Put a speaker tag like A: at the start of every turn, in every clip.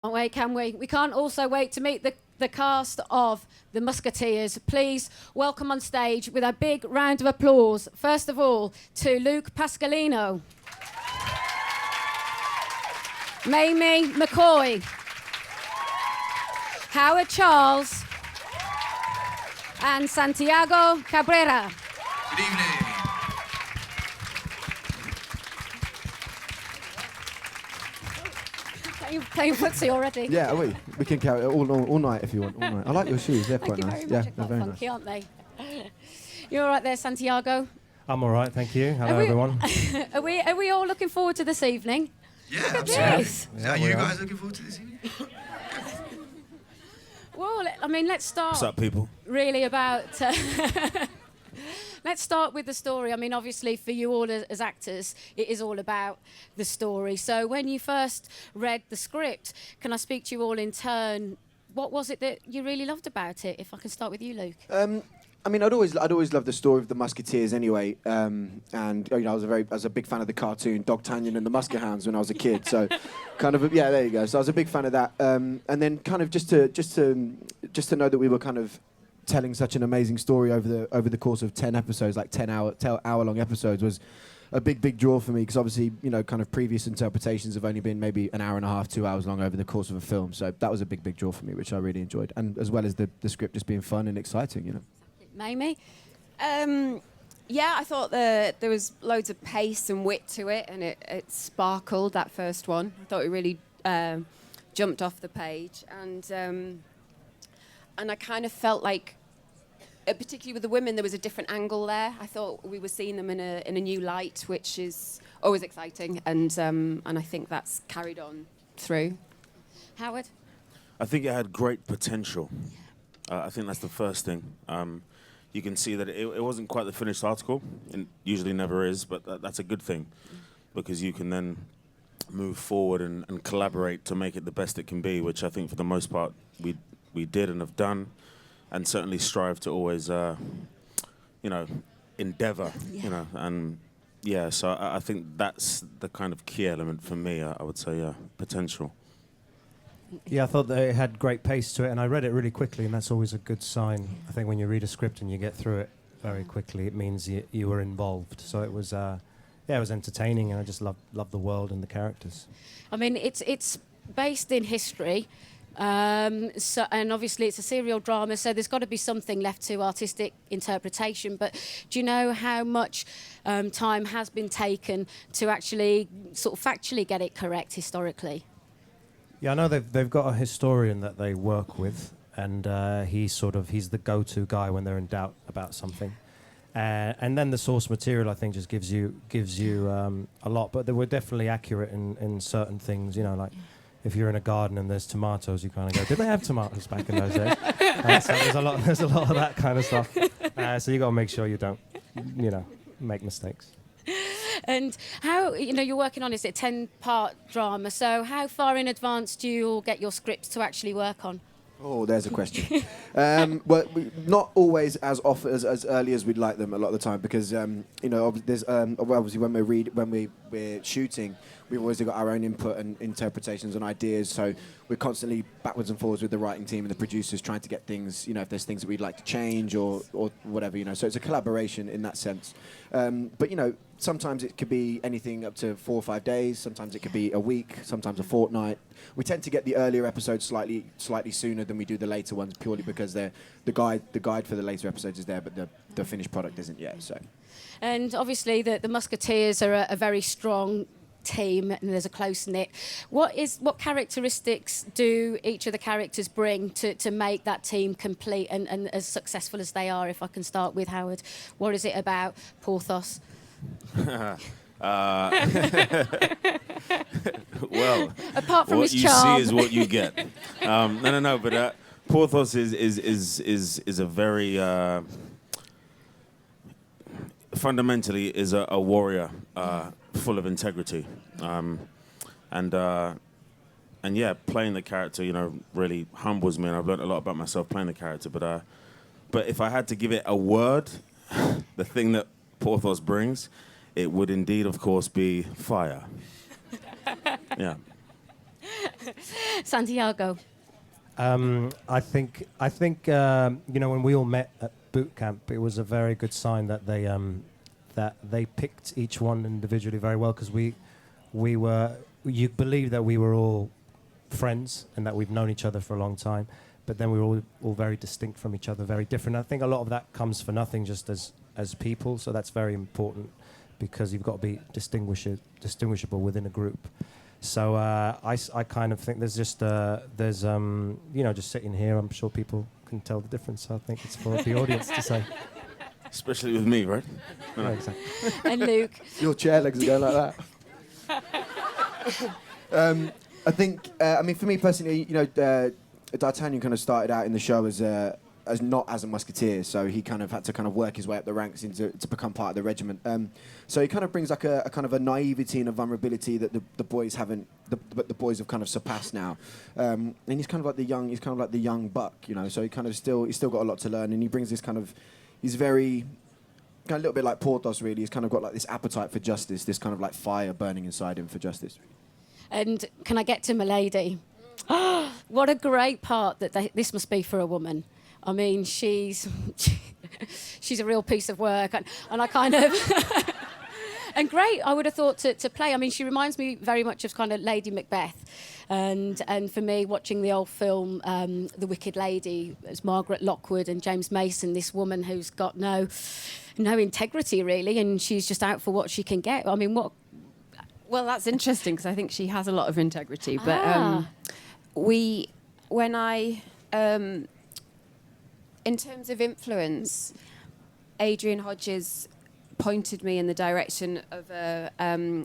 A: Can't wait, can we? We can't also wait to meet the cast of the Musketeers. Please welcome on stage with a big round of applause, first of all, to Luke Pasqualino, Maimie McCoy, Howard Charles, and Santiago Cabrera.
B: Good evening.
A: You're playing footsie already.
C: Yeah, we can carry it all night if you want. All night. I like your shoes. They're
A: Thank
C: quite
A: you
C: nice.
A: very much.
C: Yeah,
A: They're
C: they're very
A: funky,
C: nice.
A: aren't they? You're all right there, Santiago?
D: I'm all right, thank you. Hello, everyone.
A: Are we all looking forward to this evening?
B: Yeah,
A: Look at
B: absolutely.
A: this.
B: Are you guys looking forward to this evening?
A: Well, I mean, let's start.
E: What's up, people?
A: Really about. Let's start with the story. I mean, obviously, for you all as actors, it is all about the story. So, when you first read the script, can I speak to you all in turn? What was it that you really loved about it? If I can start with you, Luke.
C: I mean, I'd always loved the story of the Musketeers anyway, and you know, I was a big fan of the cartoon D'Artagnan and the Musket Hounds when I was a kid. So, kind of, yeah, there you go. So I was a big fan of that, and then kind of just to know that we were kind of telling such an amazing story over the course of 10 episodes, like 10 hour long episodes, was a big draw for me, because obviously, you know, kind of previous interpretations have only been maybe an hour and a half, 2 hours long over the course of a film. So that was a big draw for me, which I really enjoyed, and as well as the script just being fun and exciting, you know.
A: Maimie?
F: Yeah, I thought there was loads of pace and wit to it, and it sparkled, that first one. I thought it really jumped off the page, and I kind of felt like, particularly with the women, there was a different angle there. I thought we were seeing them in a new light, which is always exciting, and I think that's carried on through.
A: Howard?
E: I think it had great potential. I think that's the first thing. You can see that it wasn't quite the finished article. It usually never is, but that's a good thing, because you can then move forward and collaborate to make it the best it can be, which I think for the most part we did and have done, and certainly strive to always, endeavor, and yeah, so I think that's the kind of key element for me, I would say, potential.
D: Yeah, I thought that it had great pace to it, and I read it really quickly, and that's always a good sign. I think when you read a script and you get through it very quickly, it means you were involved. So it was, it was entertaining, and I just loved the world and the characters.
A: I mean, it's based in history, so, and obviously it's a serial drama, so there's got to be something left to artistic interpretation. But do you know how much time has been taken to actually sort of factually get it correct historically?
D: Yeah, I know they've got a historian that they work with, and he's the go-to guy when they're in doubt about something. And then the source material, I think, just gives you a lot. But they were definitely accurate in certain things. You know, like if you're in a garden and there's tomatoes, you kind of go, "Did they have tomatoes back in those days?" So there's a lot of that kind of stuff. So you got to make sure you don't, make mistakes.
A: And how, you're working on, is it a 10-part drama, so how far in advance do you all get your scripts to actually work on?
C: Oh, there's a question. Well, not always as often as early as we'd like them a lot of the time, because there's obviously when we're shooting, we've always got our own input and interpretations and ideas. So we're constantly backwards and forwards with the writing team and the producers, trying to get things, if there's things that we'd like to change or whatever, So it's a collaboration in that sense. But sometimes it could be anything up to 4 or 5 days. Sometimes it could be a week. Sometimes a fortnight. We tend to get the earlier episodes slightly sooner than we do the later ones, purely because the guide for the later episodes is there, but the finished product isn't yet. So, and
A: obviously the Musketeers are a very strong team, and there's a close knit. What characteristics do each of the characters bring to make that team complete and as successful as they are? If I can start with Howard, what is it about Porthos?
E: Well,
A: apart from
E: what
A: his
E: you
A: charm.
E: see is what you get. No. But Porthos is a very fundamentally is a warrior, full of integrity, and yeah, playing the character, really humbles me, and I've learned a lot about myself playing the character. But if I had to give it a word, the thing that Porthos brings, it would indeed, of course, be fire. Yeah.
A: Santiago.
D: I think when we all met at boot camp, it was a very good sign that they picked each one individually very well, because you believe that we were all friends and that we've known each other for a long time, but then we were all very distinct from each other, very different. I think a lot of that comes for nothing just as people, so that's very important, because you've got to be distinguishable within a group. So I kind of think there's just sitting here, I'm sure people can tell the difference. So I think it's for the audience to say.
E: Especially with me, right?
D: Yeah, exactly.
A: And Luke.
C: Your chair legs are going like that. I think, for me personally, D'Artagnan kind of started out in the show as not as a musketeer, so he kind of had to kind of work his way up the ranks to become part of the regiment. So he kind of brings like a kind of a naivety and a vulnerability that the boys haven't, the boys have kind of surpassed now. And he's kind of like the young buck, So he's still got a lot to learn, and he brings this kind of, he's very. Kind of a little bit like Porthos, really. He's kind of got like this appetite for justice, this kind of like fire burning inside him for justice.
A: And can I get to Milady? What a great part that this must be for a woman. I mean, she's a real piece of work, and I kind of and great. I would have thought to play. I mean, she reminds me very much of kind of Lady Macbeth, and for me, watching the old film The Wicked Lady, as Margaret Lockwood and James Mason, this woman who's got no integrity really, and she's just out for what she can get. I mean, what?
F: Well, that's interesting, because I think she has a lot of integrity. But in terms of influence, Adrian Hodges pointed me in the direction of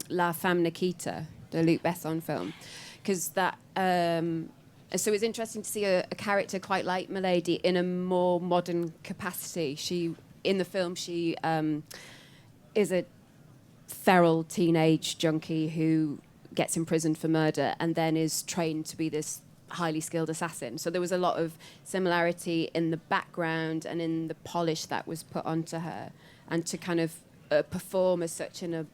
F: La Femme Nikita, the Luc Besson film, because that. So it's interesting to see a character quite like Milady in a more modern capacity. In the film, she is a feral teenage junkie who gets imprisoned for murder and then is trained to be this highly skilled assassin. So there was a lot of similarity in the background and in the polish that was put onto her, and to kind of perform as such in a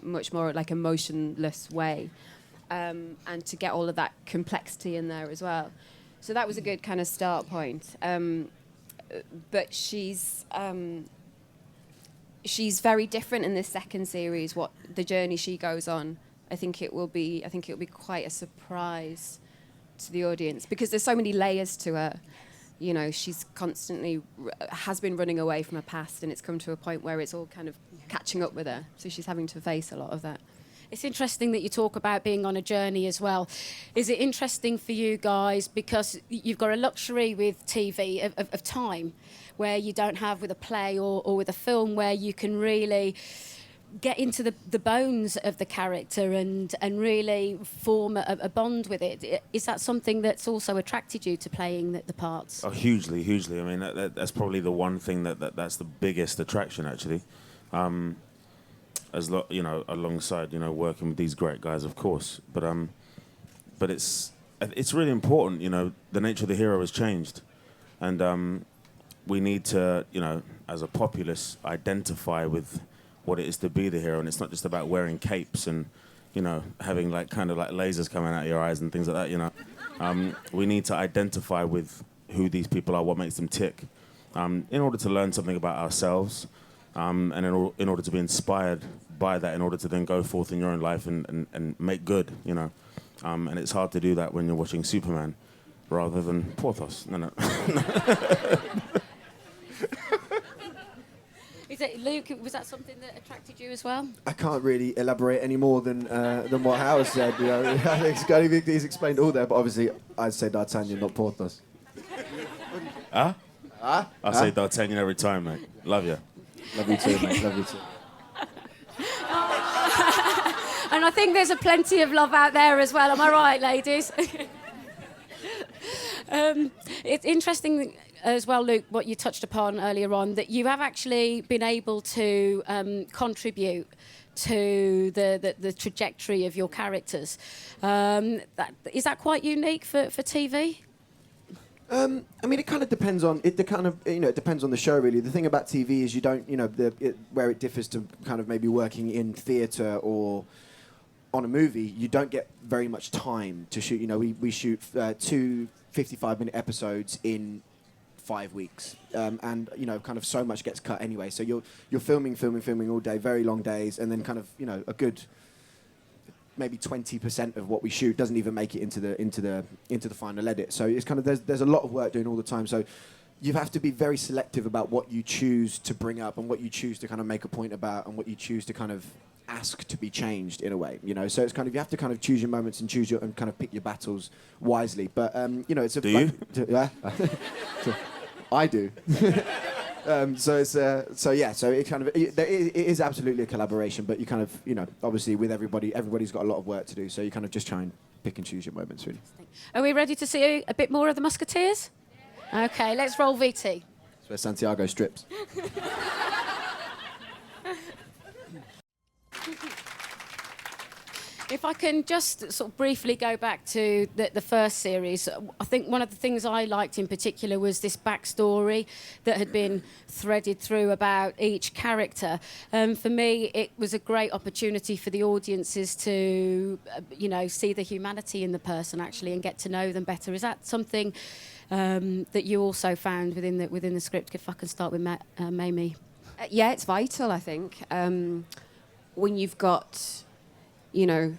F: much more like emotionless way, and to get all of that complexity in there as well. So that was a good kind of start point. But she's very different in this second series. What the journey she goes on, I think it will be quite a surprise to the audience, because there's so many layers to her. She's constantly has been running away from her past, and it's come to a point where it's all kind of catching up with her. So she's having to face a lot of that.
A: It's interesting that you talk about being on a journey as well. Is it interesting for you guys, because you've got a luxury with TV of time, where you don't have with a play or with a film, where you can really get into the bones of the character and really form a bond with it? Is that something that's also attracted you to playing the parts?
E: Oh, hugely. I mean, that's probably the one thing that's the biggest attraction, actually. Alongside, working with these great guys, of course. But it's really important, the nature of the hero has changed. And we need to, as a populace, identify with what it is to be the hero. And it's not just about wearing capes and, having kind of lasers coming out of your eyes and things like that, We need to identify with who these people are, what makes them tick, in order to learn something about ourselves, and in order to be inspired by that, in order to then go forth in your own life and make good, And it's hard to do that when you're watching Superman rather than Porthos. No.
A: Is it, Luke, was that something that attracted you as well?
C: I can't really elaborate any more than what Howard said. I think he's explained all there, but obviously I'd say D'Artagnan, not Porthos.
E: Huh? I say D'Artagnan every time, mate. Love you.
C: Love you too, mate. Love you too.
A: And I think there's plenty of love out there as well. Am I right, ladies? It's interesting as well, Luke, what you touched upon earlier on, that you have actually been able to contribute to the trajectory of your characters. Is that quite unique for TV?
C: I mean, it kind of depends on it. It depends on the show, really. The thing about TV is you don't, where it differs to kind of maybe working in theatre or on a movie, you don't get very much time to shoot. You know, we shoot 2 55-minute episodes in 5 weeks, and you know, kind of so much gets cut anyway. So you're filming all day, very long days, and then kind of, you know, a good maybe 20% of what we shoot doesn't even make it into the final edit. So it's kind of there's a lot of work doing all the time. So you have to be very selective about what you choose to bring up and what you choose to kind of make a point about and what you choose to kind of ask to be changed in a way, you know. So it's kind of, you have to kind of choose your moments and and kind of pick your battles wisely. But you know, it's a
E: do you?
C: Yeah, I do. So it's so it kind of it is absolutely a collaboration, but you kind of, you know, obviously with everybody's got a lot of work to do, so you kind of just try and pick and choose your moments, really.
A: Are we ready to see a bit more of the Musketeers? Okay, let's roll VT.
C: That's where Santiago strips.
A: If I can just sort of briefly go back to the first series, I think one of the things I liked in particular was this backstory that had been threaded through about each character. For me, it was a great opportunity for the audiences to, you know, see the humanity in the person actually and get to know them better. Is that something that you also found within the script? If I can start with Maimie.
F: Yeah, it's vital, I think. When you've got, you know,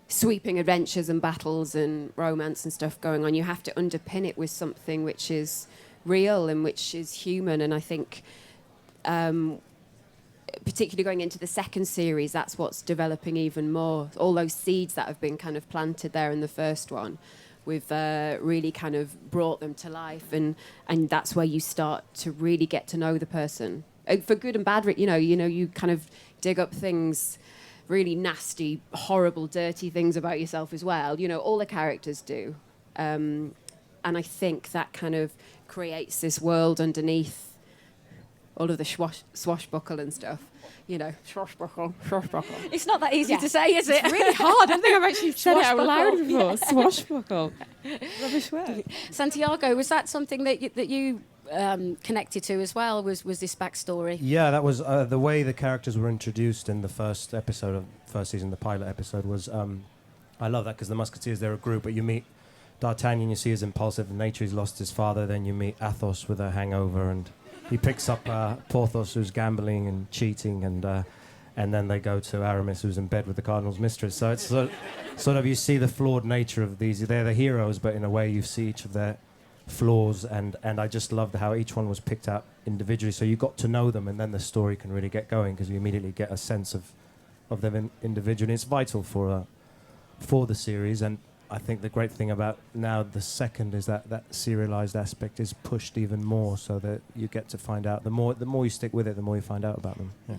F: sweeping adventures and battles and romance and stuff going on, you have to underpin it with something which is real and which is human. And I think, particularly going into the second series, that's what's developing even more. All those seeds that have been kind of planted there in the first one, we've really kind of brought them to life, and that's where you start to really get to know the person. For good and bad, you know, you kind of dig up things, really nasty, horrible, dirty things about yourself as well. You know, all the characters do. And I think that kind of creates this world underneath all of the swashbuckle and stuff. You know, swashbuckle.
A: It's not that easy to say, is it?
F: It's really hard. I don't think I've actually said it out loud before. Swashbuckle. Rubbish word.
A: Santiago, was that something that you connected to as well, was this backstory?
D: Yeah, that was the way the characters were introduced in the first episode of first season, the pilot episode, was I love that, because the Musketeers, they're a group, but you meet D'Artagnan, you see his impulsive nature, he's lost his father, then you meet Athos with a hangover, and he picks up Porthos, who's gambling and cheating, and then they go to Aramis, who's in bed with the Cardinal's mistress. So it's sort of you see the flawed nature of these. They're the heroes, but in a way you see each of their flaws, and I just loved how each one was picked out individually, so you got to know them, and then the story can really get going because you immediately get a sense of them individually. It's vital for the series, and I think the great thing about now the second is that serialized aspect is pushed even more, so that you get to find out the more you stick with it, the more you find out about them. Yeah.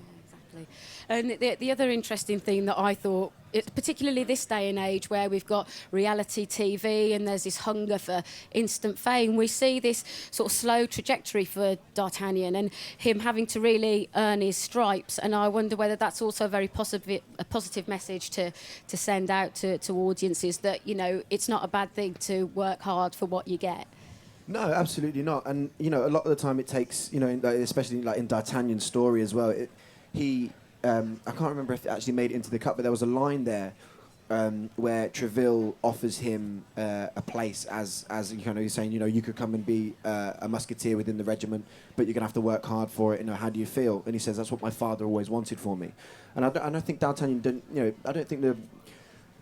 A: Exactly. And the other interesting thing that I thought, particularly this day and age where we've got reality TV and there's this hunger for instant fame, we see this sort of slow trajectory for D'Artagnan and him having to really earn his stripes. And I wonder whether that's also a positive message to send out to audiences, that, you know, it's not a bad thing to work hard for what you get.
C: No, absolutely not. And, you know, a lot of the time it takes, you know, especially like in D'Artagnan's story as well, I can't remember if it actually made it into the cut, but there was a line there where Treville offers him a place as you know, he's saying, you know, you could come and be a musketeer within the regiment, but you're gonna have to work hard for it. You know, how do you feel? And he says, that's what my father always wanted for me. And I don't think D'Artagnan didn't. You know, I don't think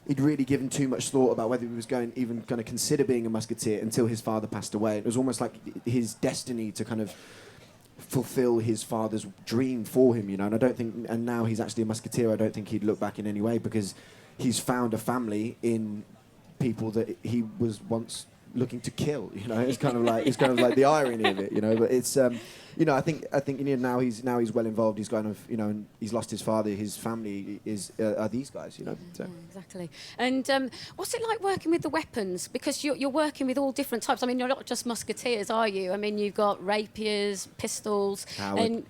C: he'd really given too much thought about whether he was even going to consider being a musketeer until his father passed away. It was almost like his destiny to kind of fulfill his father's dream for him, you know. And I don't think, and now he's actually a musketeer, I don't think he'd look back in any way, because he's found a family in people that he was once looking to kill, you know. It's kind of like the irony of it, you know. But it's you know, I think you know, now he's well involved, he's kind of, you know, and he's lost his father, his family are these guys, you know. So.
A: Yeah, exactly. And what's it like working with the weapons? Because you're working with all different types. I mean, you're not just musketeers, are you? I mean, you've got rapiers, pistols, and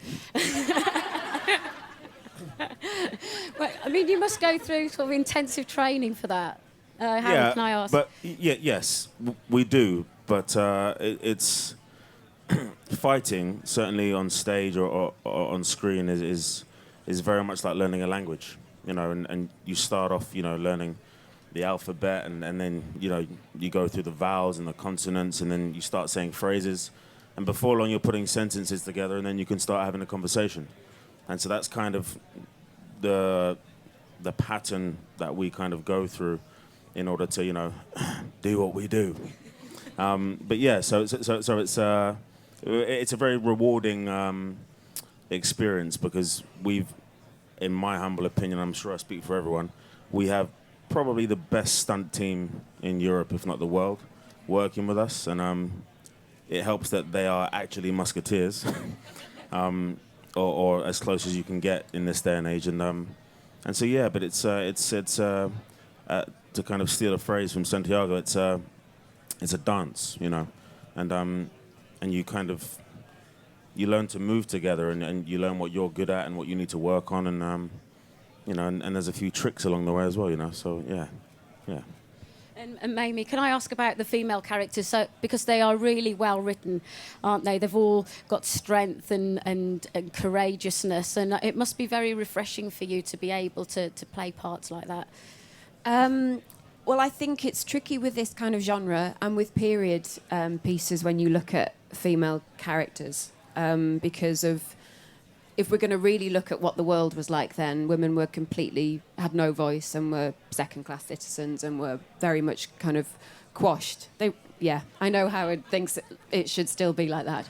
A: well, I mean, you must go through sort of intensive training for that. How can I ask?
E: But yes, we do. But it's fighting, certainly on stage or on screen, is very much like learning a language. you know, and you start off, you know, learning the alphabet, and then, you know, you go through the vowels and the consonants, and then you start saying phrases, and before long you're putting sentences together, and then you can start having a conversation. And so that's kind of the pattern that we kind of go through in order to, you know, do what we do. But yeah, so it's a very rewarding experience, because we've, in my humble opinion, I'm sure I speak for everyone, we have probably the best stunt team in Europe, if not the world, working with us, and it helps that they are actually Musketeers, or as close as you can get in this day and age, and so yeah. But it's to kind of steal a phrase from Santiago, it's a dance, you know, and you kind of, you learn to move together, and you learn what you're good at and what you need to work on, and you know, and there's a few tricks along the way as well, you know. So yeah.
A: And Maimie, can I ask about the female characters? So, because they are really well written, aren't they? They've all got strength and courageousness, and it must be very refreshing for you to be able to play parts like that.
F: Well, I think it's tricky with this kind of genre and with period pieces when you look at female characters, because of, if we're going to really look at what the world was like then, women were had no voice and were second-class citizens and were very much kind of quashed. I know Howard thinks it should still be like that.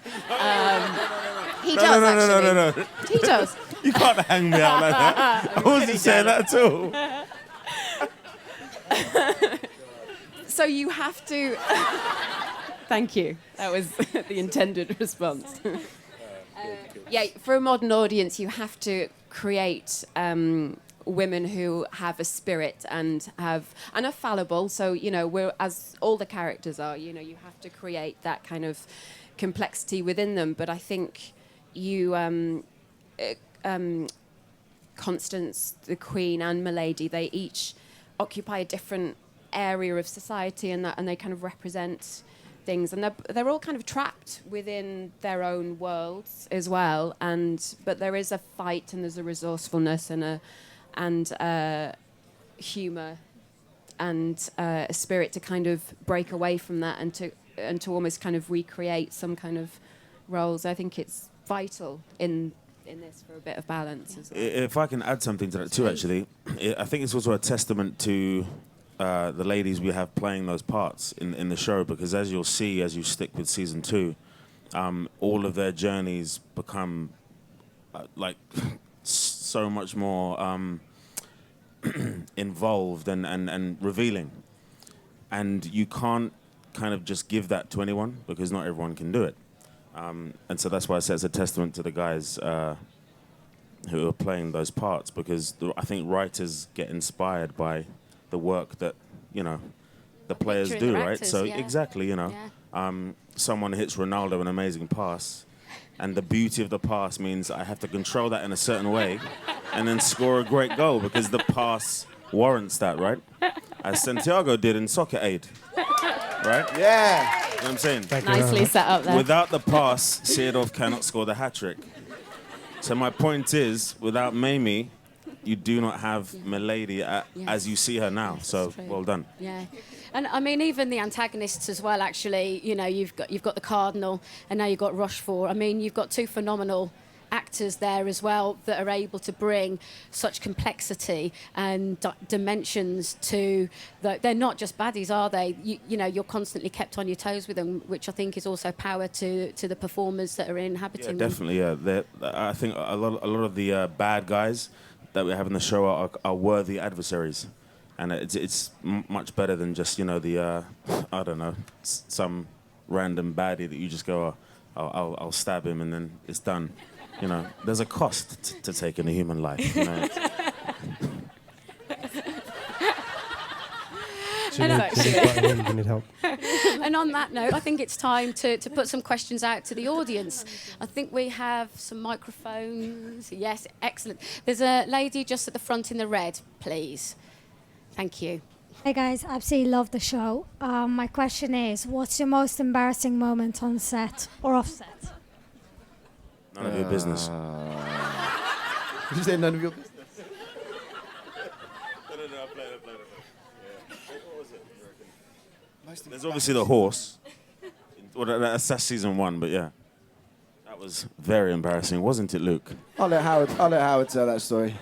F: He does, actually.
E: No.
F: He does.
E: You can't hang me out like that. I wasn't saying that at all.
F: So you have to... Thank you. That was the intended response. Yeah, for a modern audience, you have to create women who have a spirit and are fallible. So, you know, we're, as all the characters are, you know, you have to create that kind of complexity within them. But I think Constance, the Queen, and Milady, they each occupy a different area of society, and they kind of represent things, and they're all kind of trapped within their own worlds as well. But there is a fight, and there's a resourcefulness and humour and a spirit to kind of break away from that and to almost kind of recreate some kind of roles. I think it's vital in this for a bit of balance as well.
E: If I can add something to that too, actually, I think it's also a testament to the ladies we have playing those parts in the show, because as you'll see, as you stick with season 2, all of their journeys become like so much more involved and revealing, and you can't kind of just give that to anyone, because not everyone can do it, and so that's why I say it's a testament to the guys who are playing those parts, because I think writers get inspired by the work that, you know, the players do, right?
A: Actors,
E: so
A: yeah.
E: exactly, you know, someone hits Ronaldo an amazing pass, and the beauty of the pass means I have to control that in a certain way and then score a great goal, because the pass warrants that, right? As Santiago did in Soccer Aid, right?
C: Yeah.
E: You know what I'm saying?
F: Nicely set up there.
E: Without the pass, Seedorf cannot score the hat-trick. So my point is, without Maimie, you do not have Milady as you see her now.
A: Yes,
E: so
A: true.
E: well done.
A: Yeah, and I mean even the antagonists as well. Actually, you know, you've got the Cardinal, and now you've got Rochefort. I mean, you've got two phenomenal actors there as well that are able to bring such complexity and dimensions to they're not just baddies, are they? You know, you're constantly kept on your toes with them, which I think is also power to the performers that are inhabiting them.
E: Definitely. Yeah, I think a lot of the bad guys that we have in the show are worthy adversaries, and it's much better than just, you know, the I don't know, some random baddie that you just go, I'll stab him and then it's done. You know, there's a cost to taking a human life. You know?
D: Do you need help?
A: And on that note, I think it's time to put some questions out to the audience. I think we have some microphones. Yes, excellent. There's a lady just at the front in the red, please. Thank you.
G: Hey guys, absolutely love the show. My question is, what's your most embarrassing moment on set or off set?
E: None of your business.
C: Did you say none of your business?
E: There's obviously the horse. Well, that's season 1, but yeah. That was very embarrassing, wasn't it, Luke?
C: I'll let Howard tell that story.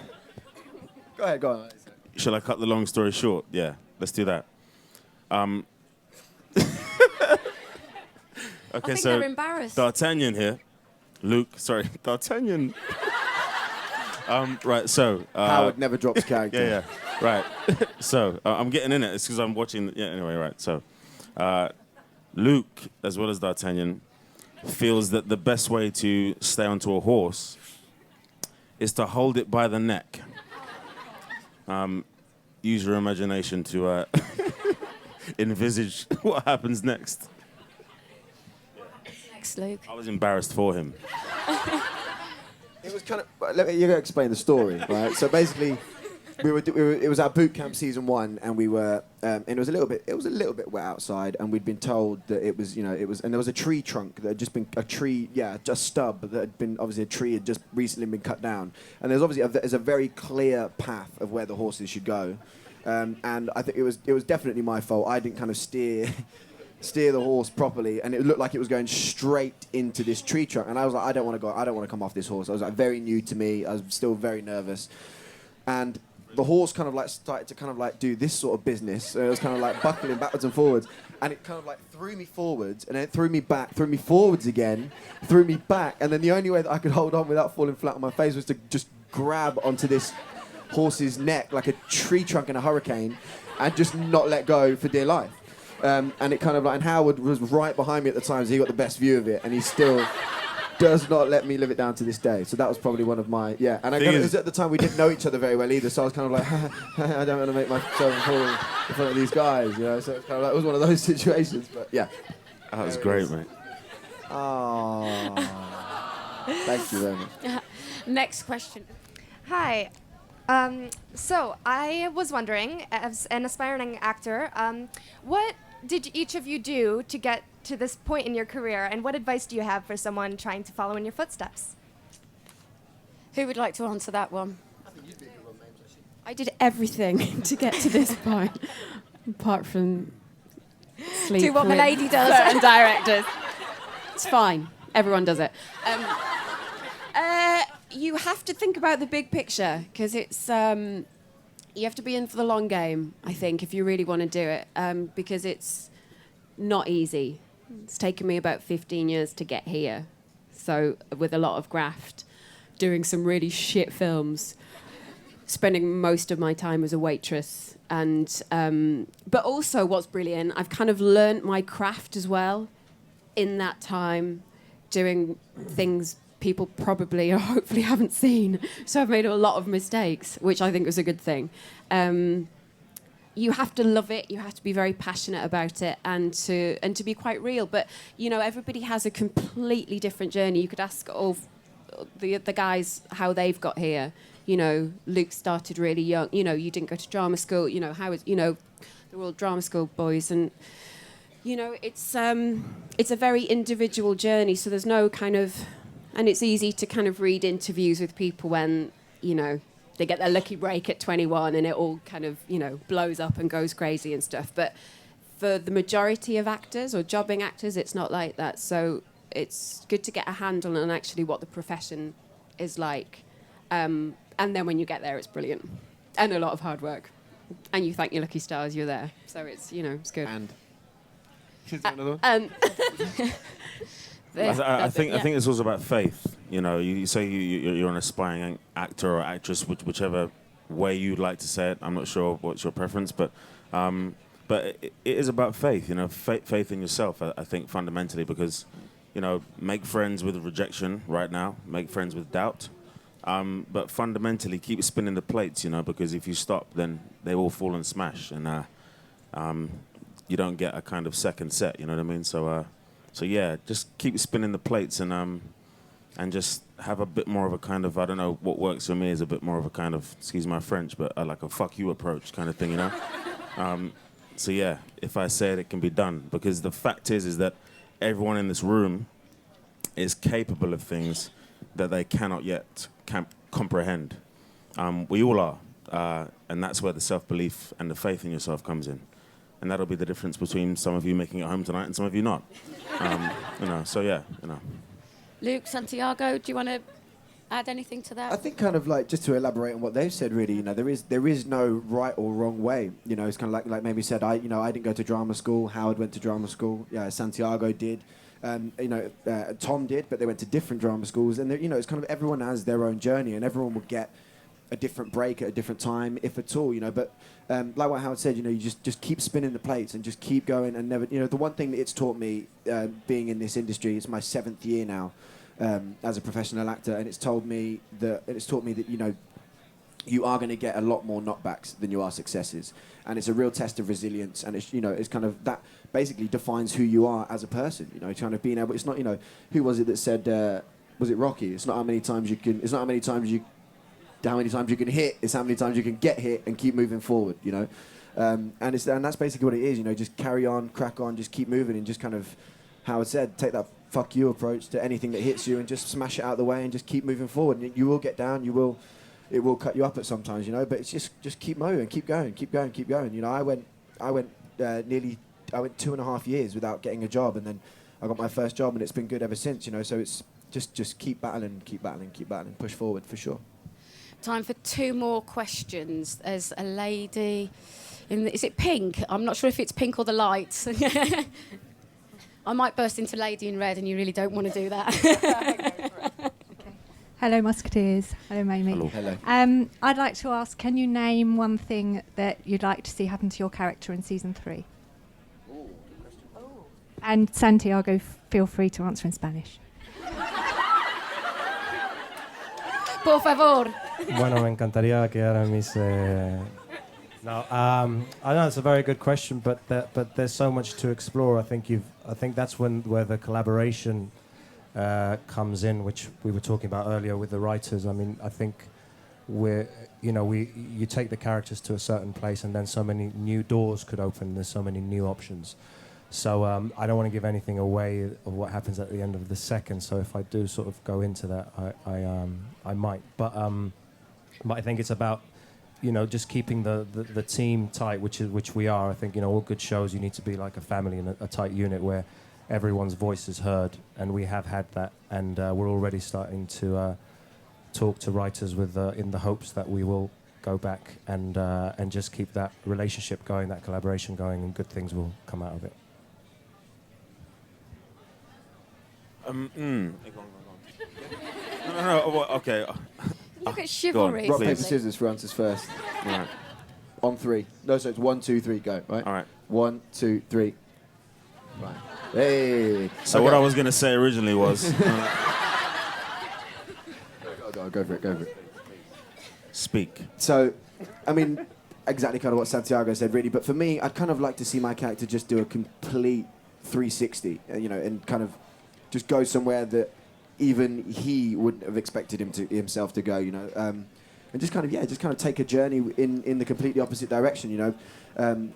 C: Go ahead, go on.
E: Shall I cut the long story short? Yeah, let's do that.
A: I
E: Okay,
A: think
E: so
A: they're embarrassed.
E: D'Artagnan here. D'Artagnan. Right, so...
C: Howard never drops character.
E: Yeah, right. So, I'm getting in it. It's because I'm watching... Yeah, anyway, right. So, Luke, as well as D'Artagnan, feels that the best way to stay onto a horse is to hold it by the neck. Use your imagination to envisage what happens next.
A: Thanks, Luke.
E: I was embarrassed for him.
C: It was kind of. You're gonna explain the story, right? So basically, it was our boot camp season 1, and we were, and it was a little bit wet outside, and we'd been told that it was, and there was a tree trunk that had just been just stub that had been, obviously a tree had just recently been cut down, and there's obviously there's a very clear path of where the horses should go, and I think it was definitely my fault. I didn't kind of steer the horse properly, and it looked like it was going straight into this tree trunk, and I was like, I don't want to come off this horse. I was like, very new to me. I was still very nervous, and the horse kind of like started to kind of like do this sort of business. And it was kind of like buckling backwards and forwards, and it kind of like threw me forwards, and then it threw me back, threw me forwards again, threw me back, and then the only way that I could hold on without falling flat on my face was to just grab onto this horse's neck like a tree trunk in a hurricane, and just not let go for dear life. And it kind of like, and Howard was right behind me at the time, so he got the best view of it, and he still does not let me live it down to this day. So that was probably one of my, and it was at the time we didn't know each other very well either, so I was kind of like, I don't want to make myself fall in front of these guys, so it was kind of like, it was one of those situations, but yeah.
E: That was great, mate.
C: Oh, thank you very much.
A: Next question.
H: Hi. So I was wondering, as an aspiring actor, what did each of you do to get to this point in your career, and what advice do you have for someone trying to follow in your footsteps?
A: Who would like to answer that one?
F: I did everything to get to this point, apart from sleep.
A: Do what
F: with
A: Milady does.
F: certain directors. It's fine. Everyone does it. You have to think about the big picture, because it's you have to be in for the long game, I think, if you really want to do it, because it's not easy. It's taken me about 15 years to get here, so with a lot of graft, doing some really shit films, spending most of my time as a waitress, and but also what's brilliant, I've kind of learnt my craft as well in that time, doing things people probably or hopefully haven't seen. So I've made a lot of mistakes, which I think was a good thing. You have to love it. You have to be very passionate about it, and to be quite real. But everybody has a completely different journey. You could ask all the guys how they've got here. Luke started really young. You didn't go to drama school. How is they're all drama school boys, and it's a very individual journey. So there's no kind of. And it's easy to kind of read interviews with people when, they get their lucky break at 21 and it all kind of, blows up and goes crazy and stuff. But for the majority of actors or jobbing actors, it's not like that. So it's good to get a handle on actually what the profession is like. And then when you get there, it's brilliant. And a lot of hard work. And you thank your lucky stars you're there. So it's, it's good.
C: And another one?
E: I think it's also about faith. You say you're an aspiring actor or actress, whichever way you'd like to say it. I'm not sure what's your preference, but it is about faith. Faith in yourself. I think fundamentally, because make friends with rejection right now, make friends with doubt, but fundamentally keep spinning the plates. Because if you stop, then they will fall and smash, and you don't get a kind of second set. You know what I mean? So yeah, just keep spinning the plates and just have a bit more of a kind of, I don't know, what works for me is a bit more of a kind of, excuse my French, but like a fuck you approach kind of thing, So yeah, if I say it, it can be done. Because the fact is that everyone in this room is capable of things that they cannot yet comprehend. We all are. and that's where the self-belief and the faith in yourself comes in. And that'll be the difference between some of you making it home tonight and some of you not. So yeah.
A: Luke, Santiago, do you want to add anything to that?
C: I think kind of like, just to elaborate on what they've said, really, there is no right or wrong way. It's kind of like Maimie said, I didn't go to drama school. Howard went to drama school. Yeah, Santiago did. Tom did, but they went to different drama schools. And it's kind of, everyone has their own journey, and everyone will get a different break at a different time, if at all. But like what Howard said, you just keep spinning the plates and just keep going, and never. The one thing that it's taught me, being in this industry, it's my 7th year now. As a professional actor, and it's taught me that you are going to get a lot more knockbacks than you are successes, and it's a real test of resilience, and it's kind of that basically defines who you are as a person. Kind of being able. It's not who was it that said was it Rocky? It's not how many times you can. It's not how many times you can hit. It's how many times you can get hit and keep moving forward. And that's basically what it is. Just carry on, crack on, just keep moving, and just kind of, Howard said, take that fuck you approach to anything that hits you and just smash it out of the way and just keep moving forward. And you will get down, it will cut you up at sometimes, but it's just keep moving, keep going. I went 2.5 years without getting a job, and then I got my first job, and it's been good ever since, so it's just keep battling, push forward for sure.
A: Time for 2 more questions. There's a lady is it pink? I'm not sure if it's pink or the lights. I might burst into Lady in Red, and you really don't want to do that.
I: Okay. Hello, Musketeers. Hello, Maimie.
C: Hello.
I: I'd like to ask, can you name one thing that you'd like to see happen to your character in season 3?
C: Ooh, good question.
I: Oh. And Santiago, feel free to answer in Spanish.
A: Por favor.
D: Bueno, me encantaría que Aramis... No, I know it's a very good question, but there's so much to explore. I think that's where the collaboration comes in, which we were talking about earlier with the writers. I mean, I think you take the characters to a certain place, and then so many new doors could open. There's so many new options. So I don't want to give anything away of what happens at the end of the second. So if I do sort of go into that, I might. But I think it's about, just keeping the team tight, which we are. I think, all good shows, you need to be like a family and a tight unit where everyone's voice is heard, and we have had that, and we're already starting to talk to writers in the hopes that we will go back and just keep that relationship going, that collaboration going, and good things will come out of it.
E: No, okay.
A: Look at chivalry.
C: Rock, paper, scissors for answers first.
E: All right.
C: On 3. No, so it's 1, 2, 3, go. Right.
E: All right.
C: 1, 2, 3. Right. Hey.
E: So what I was going to say originally was...
C: Go for it.
E: Speak.
C: So, I mean, exactly kind of what Santiago said, really. But for me, I'd kind of like to see my character just do a complete 360, and kind of just go somewhere that even he wouldn't have expected himself to go, and just kind of take a journey in the completely opposite direction,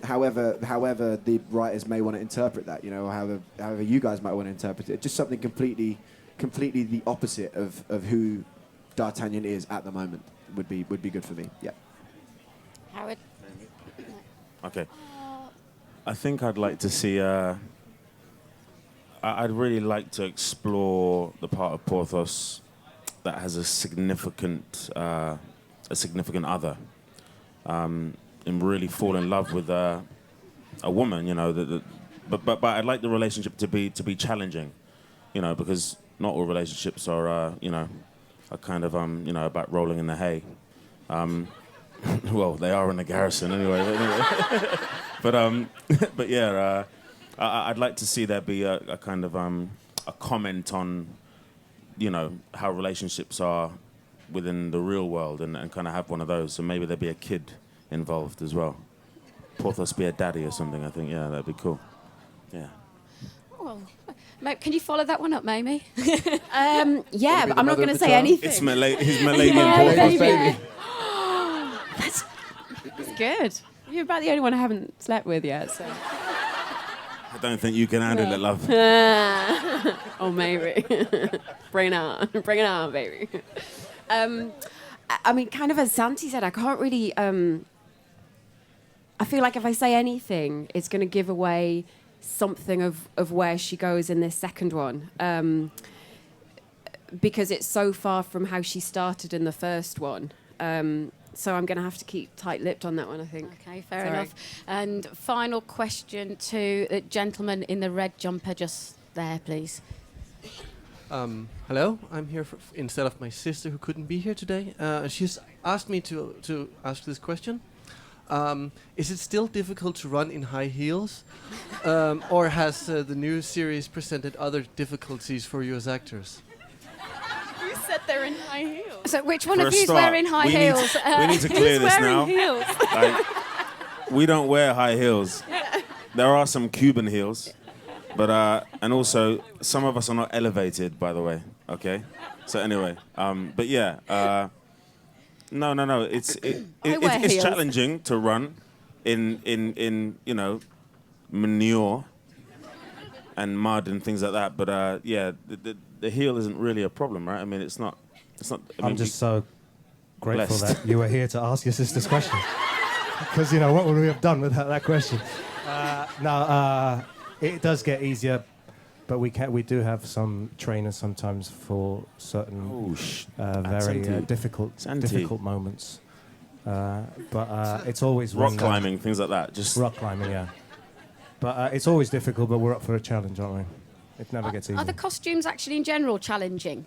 C: however the writers may want to interpret that, or however you guys might want to interpret it, just something completely the opposite of who D'Artagnan is at the moment would be good for me. Yeah.
A: Howard.
E: Okay. I think I'd like to see. I'd really like to explore the part of Porthos that has a significant other, and really fall in love with a woman. But I'd like the relationship to be challenging, because not all relationships are are kind of about rolling in the hay. Well, they are in the garrison anyway. But yeah. I'd like to see there be a kind of a comment on, how relationships are within the real world, and kind of have one of those. So maybe there'd be a kid involved as well. Porthos be a daddy or something. I think, yeah, that'd be cool. Yeah.
A: Well, can you follow that one up, Maimie?
F: Yeah, but I'm not going to say anything.
E: He's Miladian Porthos.
F: Baby. That's good. You're about the only one I haven't slept with yet, so...
E: I don't think you can handle it, love.
F: Oh, maybe. Bring it on, baby. I mean, kind of as Santi said, I can't really. I feel like if I say anything, it's going to give away something of where she goes in this second one. Because it's so far from how she started in the first one. So I'm going to have to keep tight-lipped on that one, I think.
A: Okay, fair enough. And final question to the gentleman in the red jumper just there, please.
J: Hello, I'm here instead of my sister who couldn't be here today. She's asked me to ask this question. Is it still difficult to run in high heels? Or has the new series presented other difficulties for you as actors?
H: You said they're in high heels.
A: So which one
E: For
A: of
E: a
A: you is
E: start,
A: wearing high heels?
E: We need to clear this now.
H: Heels.
E: Like, we don't wear high heels. There are some Cuban heels, but and also some of us are not elevated, by the way. Okay, so anyway, but yeah, no. It's
F: heels.
E: challenging to run in you know manure and mud and things like that. But yeah, the heel isn't really a problem, right? I mean, it's not. I
D: I'm
E: mean,
D: just so grateful
E: blessed.
D: that you were here to ask your sister's question. Because, you know, what would we have done without that question? It does get easier, but we do have some trainers sometimes for certain very difficult moments. But it's always
E: rock climbing, things like that. Just
D: rock climbing, yeah. But it's always difficult, but we're up for a challenge, aren't we? It never gets easy.
A: Are the costumes actually in general challenging?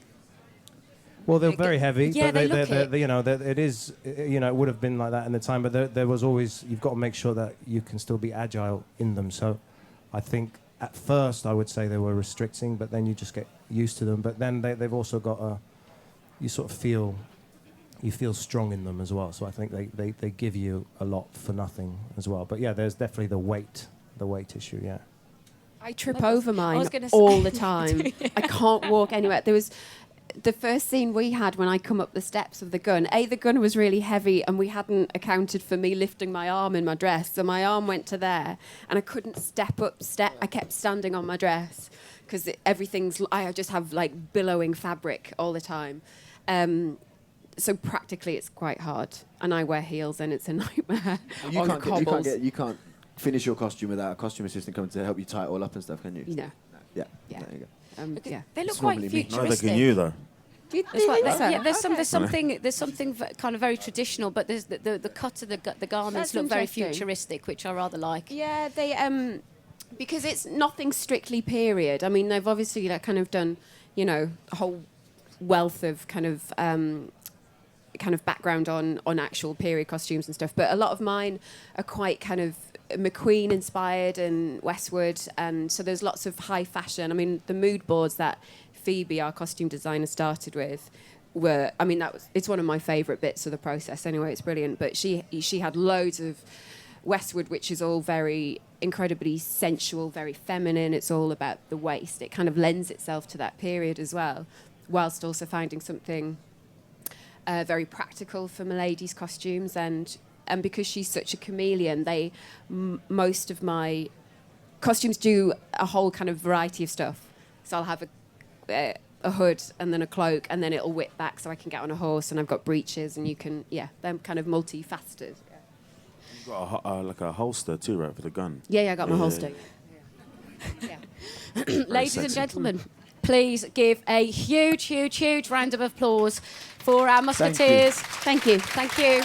D: Well, they're very heavy,
A: Yeah,
D: but
A: they look it.
D: you know, it is, you know, it would have been like that in the time, but there was always, you've got to make sure that you can still be agile in them. So I think at first I would say they were restricting, but then you just get used to them. But then they've also got you sort of feel strong in them as well. So I think they give you a lot for nothing as well. But yeah, there's definitely the weight issue, yeah.
F: I trip over mine
A: gonna
F: all the time. I can't walk anywhere. There was the first scene we had when I come up the steps of the gun. The gun was really heavy, and we hadn't accounted for me lifting my arm in my dress. So my arm went to there, and I couldn't step. I kept standing on my dress because I just have like billowing fabric all the time. So practically, it's quite hard, and I wear heels, and it's a nightmare.
C: You can't finish your costume without a costume assistant coming to help you tie it all up and stuff, can you?
F: No.
C: Yeah.
F: Yeah.
C: There you go.
F: Yeah.
A: They look
C: It's
A: quite
C: normally me.
A: futuristic.
E: Neither can you, though.
F: Do you
A: That's
F: think
A: right.
F: so?
A: Yeah, there's
F: Okay.
A: something kind of very traditional, but there's the cut of the garments
F: That's
A: look very
F: interesting.
A: futuristic, which I rather like.
F: Yeah, they because it's nothing strictly period. I mean, they've obviously kind of done, you know, a whole wealth of kind of background on actual period costumes and stuff. But a lot of mine are quite kind of McQueen inspired and Westwood, and so there's lots of high fashion. I mean, the mood boards that Phoebe, our costume designer, started with were, I mean, it's one of my favourite bits of the process anyway. It's brilliant. But she had loads of Westwood, which is all very incredibly sensual, very feminine. It's all about the waist. It kind of lends itself to that period as well, whilst also finding something very practical for Milady's costumes. And because she's such a chameleon, most of my costumes do a whole kind of variety of stuff. So I'll have a hood and then a cloak, and then it'll whip back so I can get on a horse, and I've got breeches, and they're kind of multifaceted.
E: You've got like a holster too, right, for the gun?
F: Yeah, I got my holster.
A: Ladies and gentlemen, please give a huge, huge, huge round of applause for our Musketeers.
F: Thank you.
A: Thank you.